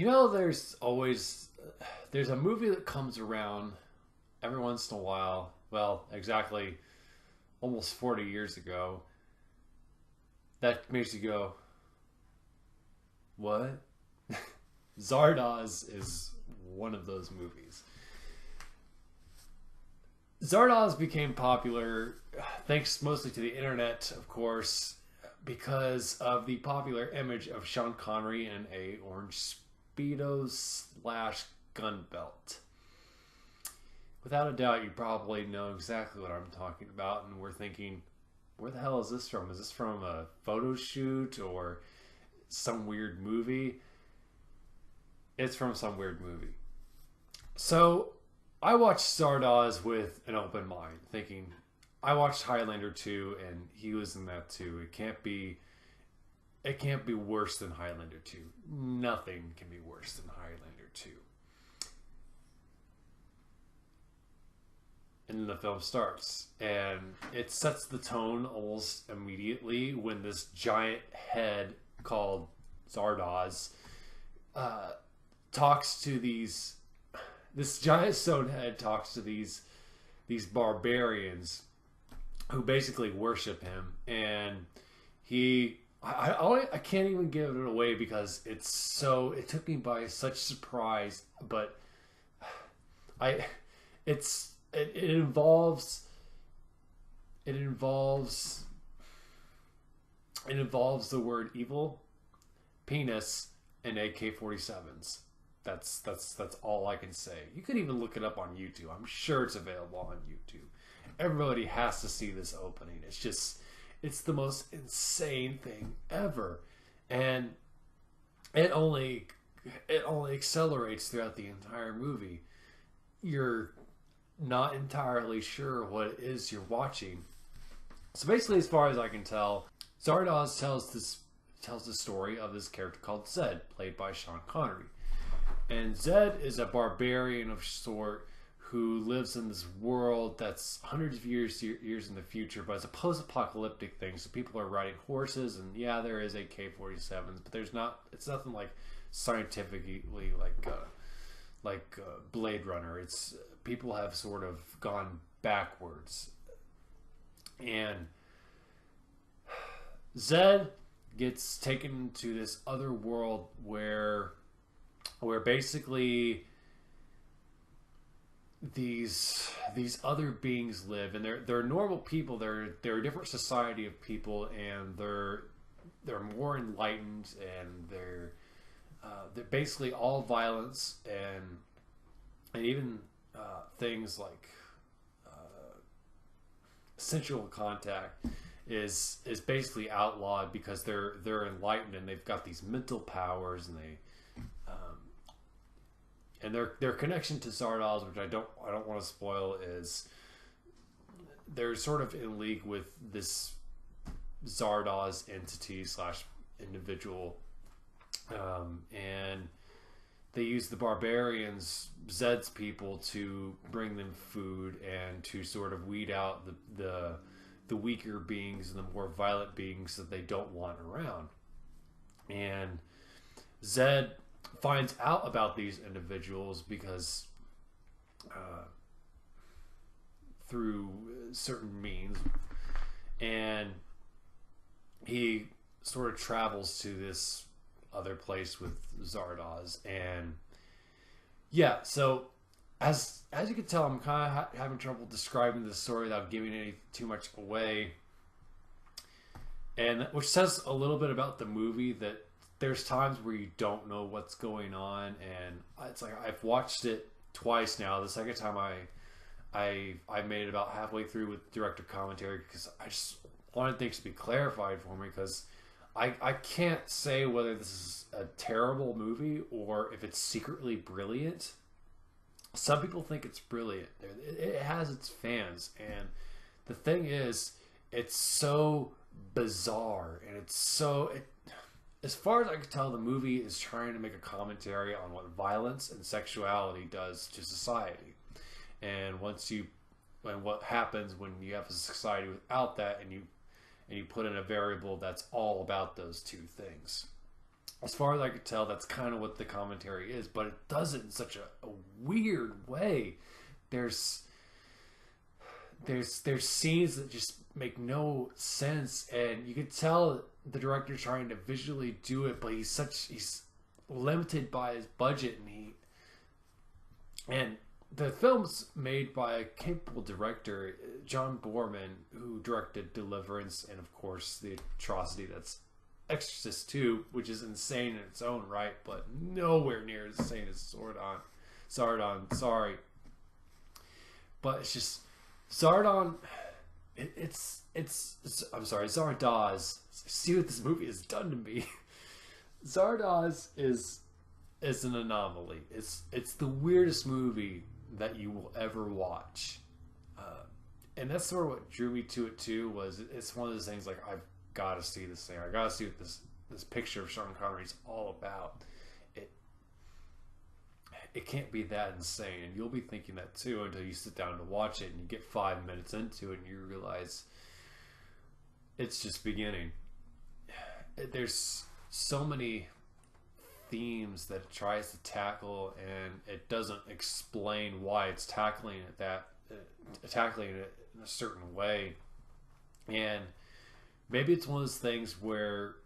there's a movie that comes around every once in a while. Well, exactly almost 40 years ago. That makes you go, what? Zardoz is one of those movies. Zardoz became popular thanks mostly to the internet, of course, because of the popular image of Sean Connery in a orange speedo slash gun belt. Without a doubt, you probably know exactly what I'm talking about, and we're thinking, where the hell is this from? Is this from a photo shoot or some weird movie? It's from some weird movie. So I watched Zardoz with an open mind, thinking I watched Highlander 2 and he was in that too. It can't be worse than Highlander 2. Nothing can be worse than Highlander 2. And then the film starts and it sets the tone almost immediately when this giant head called Zardoz talks to this giant stone head talks to these barbarians who basically worship him, and I can't even give it away because it took me by such surprise, but I it involves the word evil, penis, and AK-47s. That's all I can say. You can even look it up on YouTube. I'm sure it's available on YouTube. Everybody has to see this opening. It's the most insane thing ever, and it only accelerates throughout the entire movie. You're not entirely sure what it is you're watching. So basically, as far as I can tell, Zardoz tells the story of this character called Zed, played by Sean Connery. And Zed is a barbarian of sort who lives in this world that's hundreds of years in the future, but it's a post-apocalyptic thing. So people are riding horses, and yeah, there is AK-47s, but it's nothing like scientifically like Blade Runner. It's people have sort of gone backwards, and Zed gets taken to this other world where basically these other beings live, and they're normal people. They're a different society of people, and they're more enlightened, and they're basically all violence and even things like sensual contact is basically outlawed because they're enlightened and they've got these mental powers, and and their connection to Zardoz, which I don't want to spoil, is they're sort of in league with this Zardoz entity slash individual, and they use the barbarians, Zed's people, to bring them food and to sort of weed out the weaker beings and the more violent beings that they don't want around. And Zed finds out about these individuals because through certain means, and he sort of travels to this other place with Zardoz. And yeah, so as you can tell, I'm kind of having trouble describing the story without giving any too much away, and which says a little bit about the movie, that there's times where you don't know what's going on, and it's like I've watched it twice now. The second time I made it about halfway through with director commentary because I just wanted things to be clarified for me, because I can't say whether this is a terrible movie or if it's secretly brilliant. Some people think it's brilliant. It has its fans, and the thing is, it's so bizarre, and as far as I can tell, the movie is trying to make a commentary on what violence and sexuality does to society, and what happens when you have a society without that, and you put in a variable that's all about those two things. as far as I could tell, that's kind of what the commentary is, but it does it in such a weird way. There's there's scenes that just make no sense, and you could tell the director trying to visually do it, but he's limited by his budget, and the film's made by a capable director, John Boorman, who directed Deliverance and of course the atrocity that's Exorcist 2, which is insane in its own right, but nowhere near as insane as Zardon, sorry. But it's just Zardon. I'm sorry, Zardoz. See what this movie has done to me. Zardoz is an anomaly. It's the weirdest movie that you will ever watch, and that's sort of what drew me to it too. Was it's one of those things like I've got to see this thing. I got to see what this picture of Sean Connery's all about. It can't be that insane, and you'll be thinking that too until you sit down to watch it and you get 5 minutes into it and you realize it's just beginning. There's so many themes that it tries to tackle, and it doesn't explain why it's tackling it in a certain way. And maybe it's one of those things where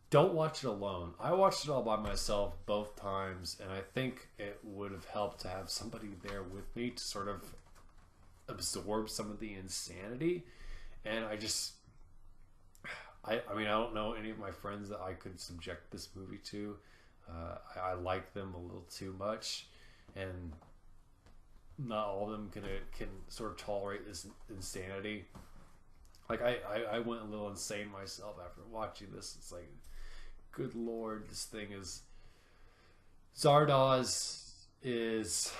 don't watch it alone. I watched it all by myself both times, and I think it would have helped to have somebody there with me to sort of absorb some of the insanity. And I mean, I don't know any of my friends that I could subject this movie to. I like them a little too much, and not all of them can sort of tolerate this insanity. Like I went a little insane myself after watching this. It's like, good Lord, this thing is... Zardoz is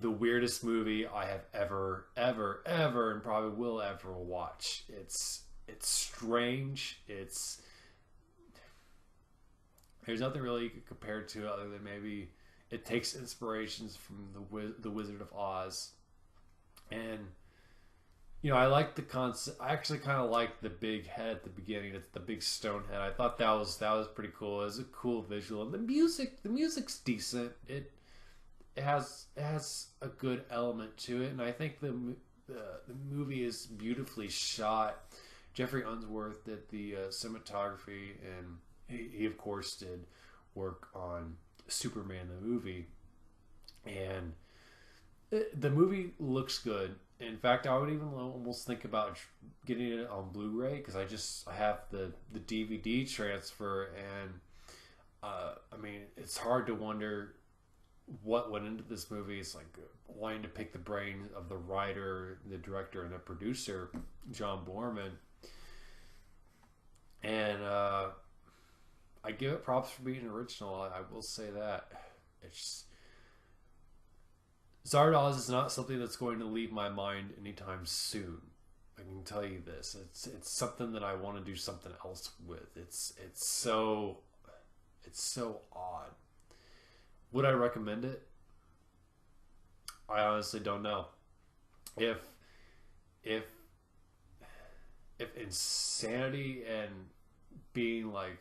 the weirdest movie I have ever, and probably will ever watch. It's strange. There's nothing really you could compare it to other than maybe it takes inspirations from the Wizard of Oz. And you know, I like the concept. I actually kind of like the big head at the beginning. It's the big stone head. I thought that was pretty cool. It was a cool visual. And the music's decent. It has a good element to it, and I think the movie is beautifully shot. Jeffrey Unsworth did the cinematography, and he of course did work on Superman the movie, and the movie looks good. In fact, I would even almost think about getting it on Blu-ray, because I have the DVD transfer, and I mean, it's hard to wonder what went into this movie. It's like wanting to pick the brain of the writer, the director, and the producer, John Boorman. And I give it props for being original. I will say that. Zardoz is not something that's going to leave my mind anytime soon. I can tell you this. It's something that I want to do something else with. It's so odd. Would I recommend it? I honestly don't know. If insanity and being like,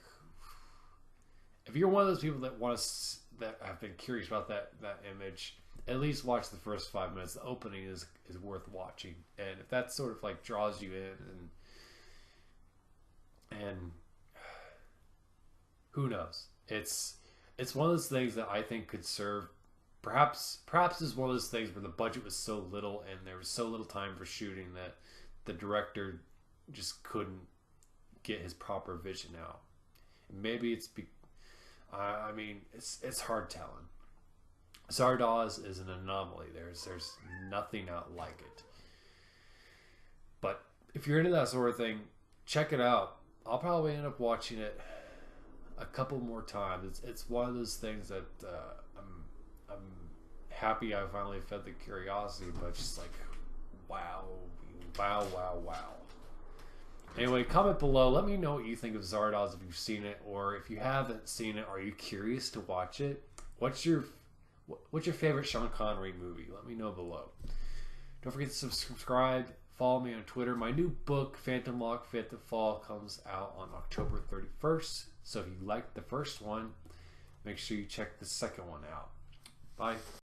if you're one of those people that have been curious about that image, at least watch the first 5 minutes. The opening is worth watching, and if that sort of like draws you in, and who knows, it's one of those things that I think could serve. Perhaps is one of those things where the budget was so little and there was so little time for shooting that the director just couldn't get his proper vision out. Maybe I mean, it's hard telling. Zardoz is an anomaly. There's nothing out like it. But if you're into that sort of thing, check it out. I'll probably end up watching it a couple more times. It's one of those things that I'm happy I finally fed the curiosity, but just like, wow. Anyway, comment below. Let me know what you think of Zardoz if you've seen it, or if you haven't seen it, are you curious to watch it? What's your favorite Sean Connery movie? Let me know below. Don't forget to subscribe. Follow me on Twitter. My new book, Phantom Lock, Phantom Fall, comes out on October 31st. So if you liked the first one, make sure you check the second one out. Bye.